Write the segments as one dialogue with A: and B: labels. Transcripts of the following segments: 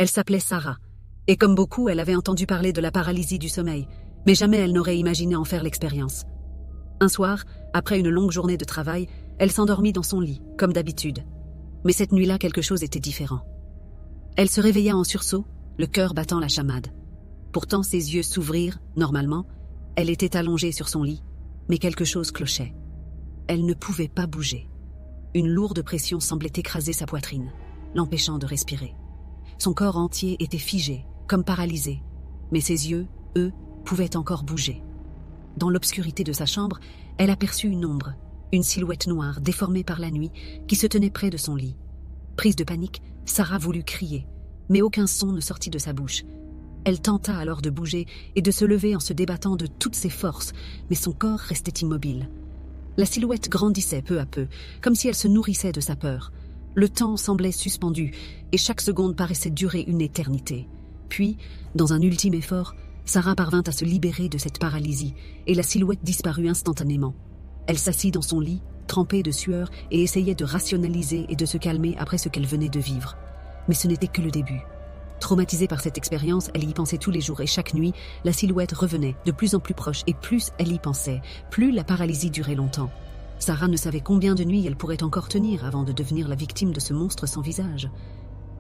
A: Elle s'appelait Sarah, et comme beaucoup, elle avait entendu parler de la paralysie du sommeil, mais jamais elle n'aurait imaginé en faire l'expérience. Un soir, après une longue journée de travail, elle s'endormit dans son lit, comme d'habitude. Mais cette nuit-là, quelque chose était différent. Elle se réveilla en sursaut, le cœur battant la chamade. Pourtant, ses yeux s'ouvrirent, normalement. Elle était allongée sur son lit, mais quelque chose clochait. Elle ne pouvait pas bouger. Une lourde pression semblait écraser sa poitrine, l'empêchant de respirer. Son corps entier était figé, comme paralysé, mais ses yeux, eux, pouvaient encore bouger. Dans l'obscurité de sa chambre, elle aperçut une ombre, une silhouette noire déformée par la nuit qui se tenait près de son lit. Prise de panique, Sarah voulut crier, mais aucun son ne sortit de sa bouche. Elle tenta alors de bouger et de se lever en se débattant de toutes ses forces, mais son corps restait immobile. La silhouette grandissait peu à peu, comme si elle se nourrissait de sa peur. Le temps semblait suspendu, et chaque seconde paraissait durer une éternité. Puis, dans un ultime effort, Sarah parvint à se libérer de cette paralysie, et la silhouette disparut instantanément. Elle s'assit dans son lit, trempée de sueur, et essayait de rationaliser et de se calmer après ce qu'elle venait de vivre. Mais ce n'était que le début. Traumatisée par cette expérience, elle y pensait tous les jours et chaque nuit, la silhouette revenait de plus en plus proche et plus elle y pensait, plus la paralysie durait longtemps. Sarah ne savait combien de nuits elle pourrait encore tenir avant de devenir la victime de ce monstre sans visage.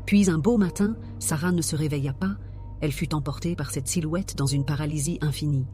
A: Puis un beau matin, Sarah ne se réveilla pas, elle fut emportée par cette silhouette dans une paralysie infinie.